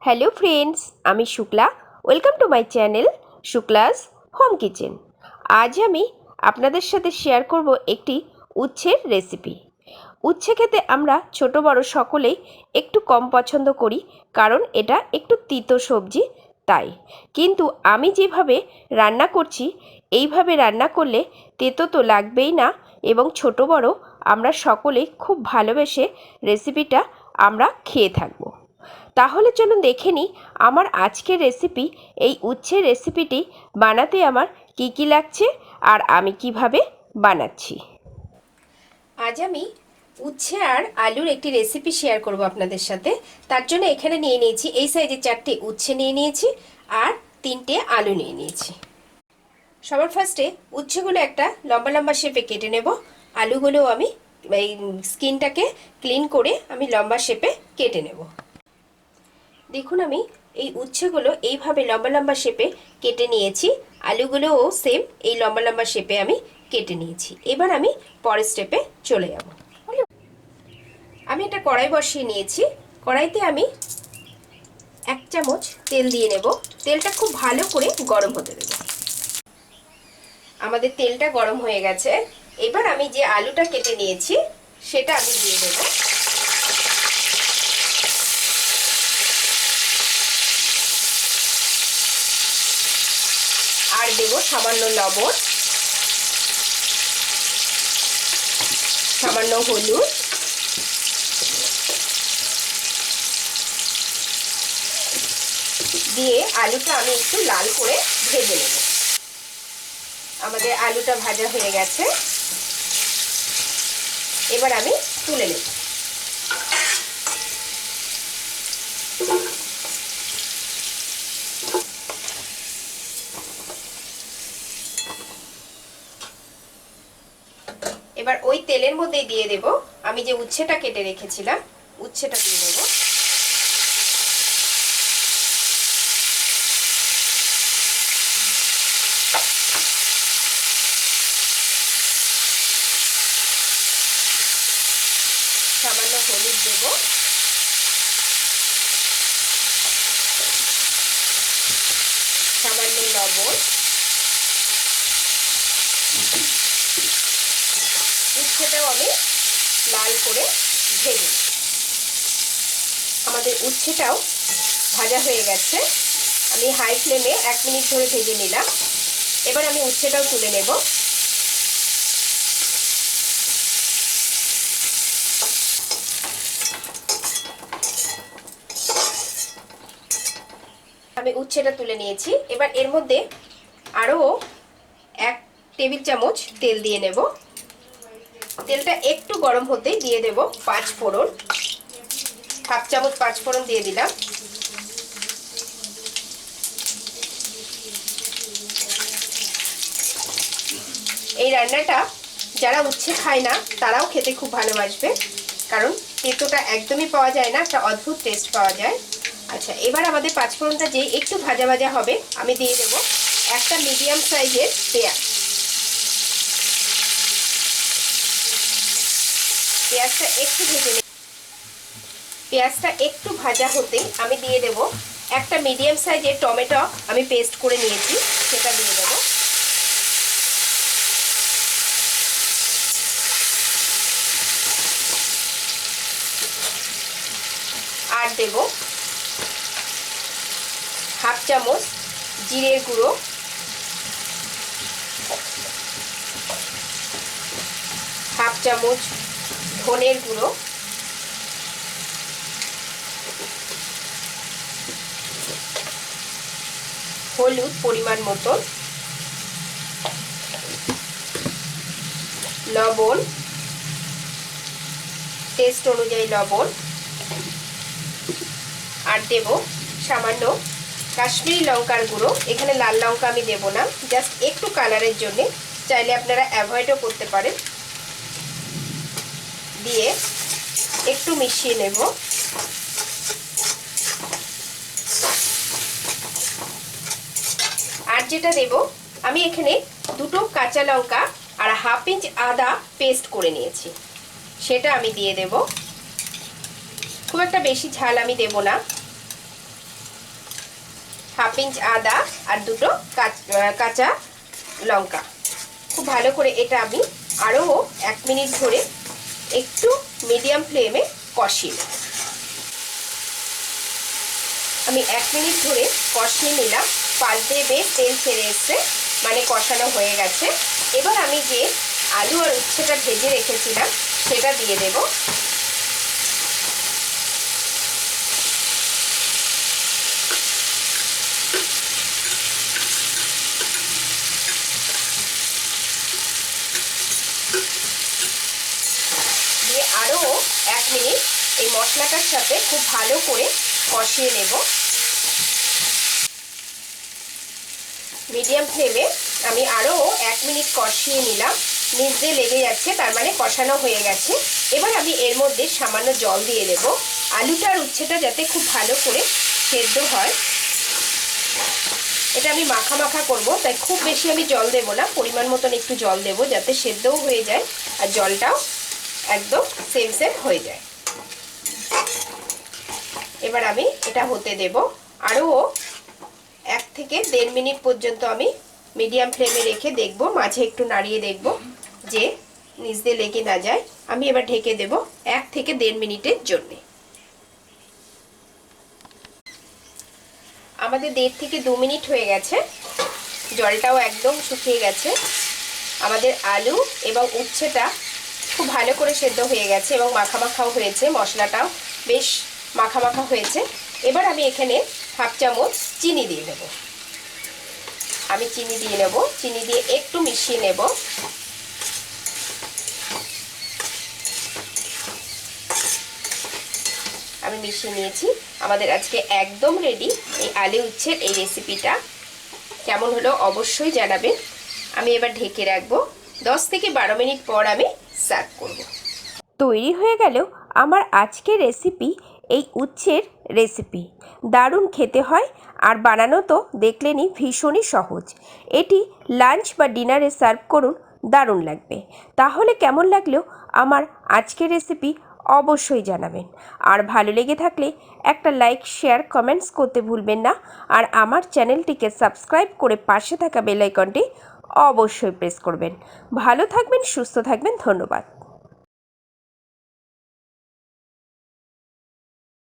Hello friends, আমি Shukla. Welcome to my channel Shukla's home kitchen. আজ আমি আপনাদের সাথে শেয়ার করব একটি উচ্ছের রেসিপি। উচ্ছে খেতে আমরা ছোট বড় সকলেই একটু কম পছন্দ করি, কারণ এটা একটু তিতো সবজি। তাই কিন্তু আমি যেভাবে রান্না করছি, এইভাবে রান্না করলে তেতো তো লাগবেই না, এবং ছোট বড় আমরা সকলেই খুব ভালোবেসে রেসিপিটা আমরা খেয়ে থাকবো। তাহলে চলুন দেখে নিই আমার আজকের রেসিপি। এই উচ্ছের রেসিপিটি বানাতে আমার কি কি লাগছে আর আমি কিভাবে বানাচ্ছি। আজ আমি উচ্ছে আর আলুর একটি রেসিপি শেয়ার করব আপনাদের সাথে। তার জন্য এখানে নিয়ে নিয়েছি এই সাইজে 4টে উচ্ছে নিয়ে নিয়েছি আর 3টে আলু নিয়ে নিয়েছি। সবার ফার্স্টে উচ্ছেগুলো একটা লম্বা লম্বা শেপে কেটে নেব। আলুগুলো আমি এই স্কিনটাকে ক্লিন করে আমি লম্বা শেপে কেটে নেব। দেখুন, আমি এই উচ্ছেগুলো এইভাবে লম্বা লম্বা শেপে কেটে নিয়েছি। আলুগুলোও সেম এই লম্বা লম্বা শেপে আমি কেটে নিয়েছি। এবার আমি পরের স্টেপে চলে যাব। আমি একটা কড়াই বসিয়ে নিয়েছি। কড়াইতে আমি 1 চামচ তেল দিয়ে নেব। তেলটা খুব ভালো করে গরম হতে দেব। আমাদের তেলটা গরম হয়ে গেছে। এবার আমি যে আলুটা কেটে নিয়েছি সেটা আমি দিয়ে দেব। আর দেব সামান্য লবণ, সামান্য হলুদ, দিয়ে আলুটা আমি একটু লাল করে ভেজে নেব। আমাদের আলুটা ভাজা হয়ে গেছে। এবার আমি তুলে নেব। এবার ওই তেলের মধ্যে দিয়ে দেব আমি যে উচ্ছেটা কেটে রেখেছিলাম, উচ্ছেটা দিয়ে দেব। সামান্য হলুদ দেব, সামান্য লবণ। উচ্ছেটাও আমি লাল করে ভেজে নেব। আমাদের উচ্ছেটাও ভাজা হয়ে গেছে। আমি হাই ফ্লেমে 1 মিনিট ধরে ভেজে নিলাম। এবার আমি উচ্ছেটাও তুলে নেব। আমি উচ্ছেটা তুলে নিয়েছি। এবার এর মধ্যে আরও 1 টেবিল চামচ তেল দিয়ে নেব। তেলটা একটু গরম হতেই দিয়ে দেব 5 ফোড়ন। 1/2 চামচ 5 ফোড়ন দিয়ে দিলাম। এই রান্নাটা যারা উচ্ছে খায় না তারাও খেতে খুব ভালোবাসবে, কারণ তেঁতোটা একদমই পাওয়া যায় না, একটা অদ্ভুত টেস্ট পাওয়া যায়। আচ্ছা, এবার আমাদের 5 ফোড়নটা যেই একটু ভাজা ভাজা হবে আমি দিয়ে দেব একটা মিডিয়াম সাইজের পেঁয়াজ। পেঁয়াজটা একটু ভেজে নেব। পেঁয়াজটা একটু ভাজা হতেই আমি দিয়ে দেব একটা মিডিয়াম সাইজের টমেটো আমি পেস্ট করে নিয়েছি, সেটা দিয়ে দেব। আর দেব 1/2 চামচ জিরের গুঁড়ো, 1/2 চামচ ধনের গুঁড়ো, হলুদ পরিমাণ মতো, লবণ টেস্ট অনুযায়ী লবণ, আর দেব সামান্য কাশ্মীরি লঙ্কার গুঁড়ো। এখানে লাল লঙ্কা আমি দেব না, জাস্ট একটু কালারের জন্য, চাইলে আপনারা অ্যাভয়েডও করতে পারেন। দিয়ে একটু মিশিয়ে নেব। আর যেটা দেব, আমি এখানে 2টো কাঁচা লঙ্কা আর 1/2 ইঞ্চ আদা পেস্ট করে নিয়েছি, সেটা আমি দিয়ে দেব। খুব একটা বেশি ঝাল আমি দেব না। হাফ ইঞ্চ আদা আর দুটো কাঁচা লঙ্কা। খুব ভালো করে এটা আমি আরও 1 মিনিট ধরে একটু মিডিয়াম ফ্লেমে কষিয়ে নেব। আমি 1 মিনিট ধরে কষিয়ে নিলাম। পাশ দিয়ে বেশ তেল ছেড়ে এসছে, মানে কষানো হয়ে গেছে। এবার আমি যে আলু আর উচ্ছেটা ভেজে রেখেছিলাম সেটা দিয়ে দেব। দিয়ে আরও 1 মিনিট এই মশলাটার সাথে খুব ভালো করে কষিয়ে নেব। মিডিয়াম ফ্লেমে আমি আরও 1 মিনিট কষিয়ে নিলাম। নিচ দিয়ে লেগে যাচ্ছে, তার মানে কষানো হয়ে গেছে। এবার আমি এর মধ্যে সামান্য জল দিয়ে দেব, আলুটা আর উচ্ছেটা যাতে খুব ভালো করে সেদ্ধ হয়। এটা আমি মাখা মাখা করব, তাই খুব বেশি আমি জল দেব না, পরিমাণ মতন একটু জল দেব যাতে সেদ্ধও হয়ে যায় আর জলটাও একদম সেম সেম হয়ে যায়। এবার আমি এটা হতে দেব। আরও 1 থেকে 1.5 মিনিট পর্যন্ত আমি মিডিয়াম ফ্লেমে রেখে দেখব, মাঝে একটু নাড়িয়ে দেখব যে নিচ দিয়ে লেগে না যায়। আমি এবার ঢেকে দেব 1 থেকে 1.5 মিনিটের জন্য। আমাদের 1.5 থেকে 2 মিনিট হয়ে গেছে, জলটাও একদম শুকিয়ে গেছে। আমাদের আলু এবং উচ্ছেটা খুব ভালো করে সেদ্ধ হয়ে গেছে এবং মাখা মাখাও হয়েছে, মশলাটাও বেশ মাখা মাখা হয়েছে। এবার আমি এখানে হাফ চামচ চিনি দিয়ে দেব। আমি চিনি দিয়ে নেব, চিনি দিয়ে একটু মিশিয়ে নেব। আমি মিশিয়ে নিয়েছি। আমাদের আজকে একদম রেডি এই আলু উচ্ছের এই রেসিপিটা। কেমন হলো অবশ্যই জানাবেন। আমি এবার ঢেকে রাখবো। 10 থেকে 12 মিনিট পর আমি সার্ভ করব। তৈরি হয়ে গেল আমার আজকের রেসিপি, এই উচ্ছের রেসিপি। দারুণ খেতে হয় আর বানানো তো দেখলেনই ভীষণই সহজ। এটি লাঞ্চ বা ডিনারে সার্ভ করুন, দারুণ লাগবে। তাহলে কেমন লাগলো আমার আজকের রেসিপি অবশ্যই জানাবেন। আর ভালো লেগে থাকলে একটা লাইক, শেয়ার, কমেন্টস করতে ভুলবেন না। আর আমার চ্যানেলটিকে সাবস্ক্রাইব করে পাশে থাকা বেল আইকনটি অবশ্যই প্রেস করবেন। ভালো থাকবেন, সুস্থ থাকবেন, ধন্যবাদ।